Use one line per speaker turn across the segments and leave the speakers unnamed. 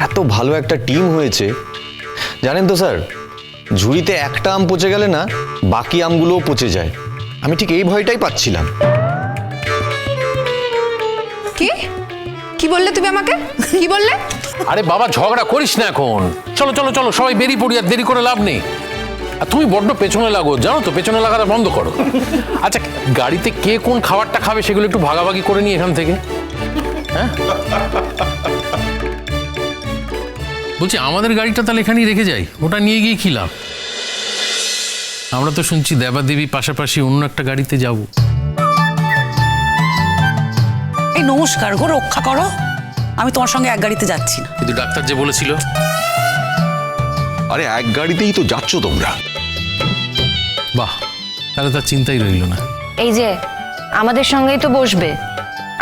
এত ভালো একটা টিম হয়েছে। জানেন তো স্যার, ঝুড়িতে একটা আম পচে গেলে না বাকি আমগুলোও পচে যায়। আমি ঠিক এই ভয়টাই পাচ্ছিলাম।
কি কি বললে তুমি আমাকে? কি বললে?
আরে বাবা, ঝগড়া করিস না এখন। চলো চলো চলো, সবাই বেরিয়ে পড়ি, আর দেরি করে লাভ নেই। আর তুমি বড্ড পেছনে লাগো, জানো তো, পেছনে লাগাটা বন্ধ করো। আচ্ছা, গাড়িতে কে কোন খাবারটা খাবে সেগুলো একটু ভাগাভাগি করে নি এখান থেকে। হ্যাঁ, বলছি আমাদের গাড়িটা তাহলে এখানেই রেখে যাই, ওটা নিয়ে গিয়ে কি লাভ? আমরা তো শুনছি দেবাদেবী পাশাপাশি অন্য একটা গাড়িতে যাব।
এই নমস্কার গো, রক্ষা করো, আমি তোমার সঙ্গে এক গাড়িতে যাচ্ছি না।
কিন্তু ডাক্তার যে বলেছিল।
আরে এক গাড়িতেই তো যাচ্ছ তোমরা।
বাহ, তাহলে তার চিন্তাই রইল না।
এই যে আমাদের সঙ্গেই তো বসবে,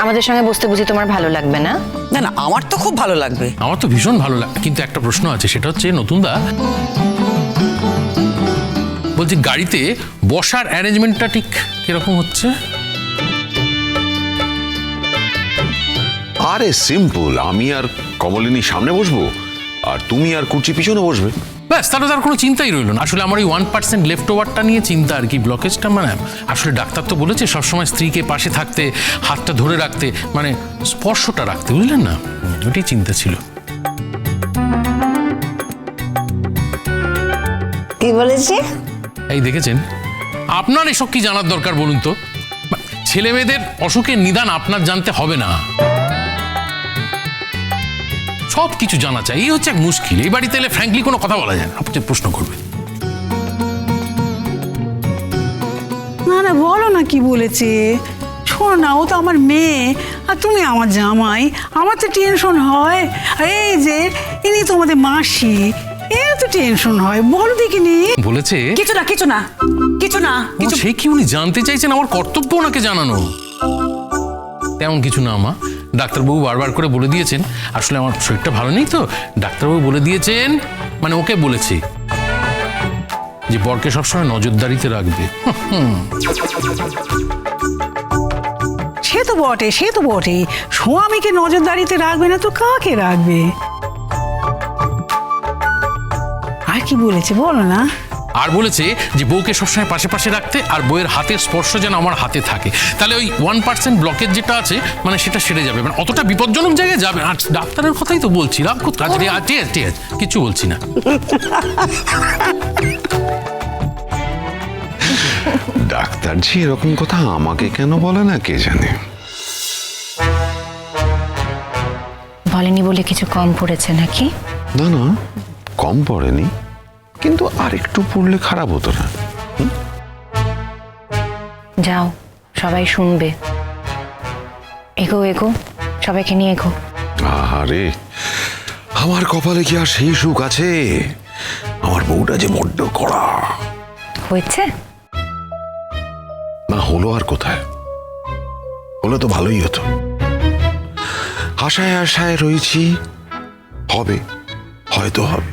আমাদের সঙ্গে বসতে বুঝি তোমার ভালো লাগবে না?
না না, আমার তো খুব ভালো লাগবে।
আমার তো ভীষণ ভালো লাগে, কিন্তু একটা প্রশ্ন আছে, সেটা হচ্ছে নতুন দা বলছি গাড়িতে বসার অ্যারেঞ্জমেন্টটা ঠিক কিরকম হচ্ছে?
আরে সিম্পল, আমি আর কমলিনী সামনে বসবো আর তুমি আর কুচি পিছনে বসবে।
ব্যাস, তাহলে তার কোনো চিন্তাই রইল না। আসলে আমার ওই 1% লেফট ওভারটা নিয়ে চিন্তা আর কি, ব্লকেজটা। মানে আসলে ডাক্তার তো বলেছে সবসময় স্ত্রীকে পাশে থাকতে, হাতটা ধরে রাখতে, মানে স্পর্শটা রাখতে, বুঝলেন না? ওটাই চিন্তা ছিল।
কি বলেছে?
এই দেখেছেন, আপনার এসব কি জানার দরকার বলুন তো? ছেলে মেয়েদের অসুখের নিদান আপনার জানতে হবে না, সব কিছু জানা চাই। এই হচ্ছে এক মুশকিল। এই বাড়িতে এলে ফ্র্যাঙ্কলি কোনো কথা বলা যায় না, আপনি প্রশ্ন করবেন।
না না, বলো না কি বলেছে। শোনো না, ও তো আমার মেয়ে আর তুমি আমার জামাই, আমার তো টেনশন হয়। আর এই যে ইনি তোমাদের মাসি, এর তো টেনশন হয়। বলো দেখিনি।
বলেছে
কিছু না কিছু না কিছু না কিছু।
সে কি উনি জানতে চাইছেন? আমার কর্তব্য ওনাকে জানানো। তেমন কিছু না মা, ডাক্তারবাবু বারবার করে বলে দিয়েছেন, আসলে আমার শরীরটা ভালো নেই তো, ডাক্তারবাবু বলে দিয়েছেন, মানে ওকে বলেছি যে বরকে সবসময় নজরদারিতে রাখবে।
সে তো বটে, সে তো বটে। স্বামীকে নজরদারিতে রাখবে না তো কাকে রাখবে? আর কি বলেছে বলো না।
আর বলেছে যে বউকে সবসময় পাশে পাশে রাখতে, আর বউয়ের হাতের স্পর্শ যেন আমার হাতে থাকে, তাহলে ওই 1% ব্লকেজ যেটা আছে মানে সেটা সেরে যাবে, মানে অতটা বিপজ্জনক জায়গায় যাবে। আর ডাক্তারের কথাই তো বলছি, রাগ করতে কিছু বলছি না।
ডাক্তার জি এরকম কথা আমাকে কেন বলে না কে জানে।
বলেনি বলে কিছু কম পড়েছে নাকি?
না না, কম পড়েনি, কিন্তু আর একটু পড়লে খারাপ হতো না।
যাও, সবাই শুনবে। এগো এগো, সবাইকে নিয়ে এগো।
আরে আমার কপালে কি আর সেই সুখ আছে? আমার বউটা যে বড্ড কড়া।
হয়েছে
না হলো আর কোথায়, হলে তো ভালোই হতো। আশায় আশায় রয়েছি, হবে, হয়তো হবে।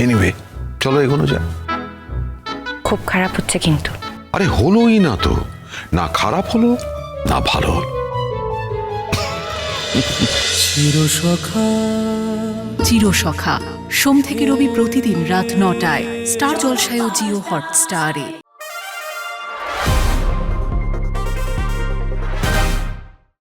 এনিওয়ে, চলো এগোনো যায়।
খুব খারাপ হচ্ছে কিন্তু।
আরে হলোই না তো, না খারাপ হলো না ভালো হলো।
চিরসখা সোম থেকে রবি প্রতিদিন রাত ৯টায় স্টার জলসায় ও জিও হটস্টারে।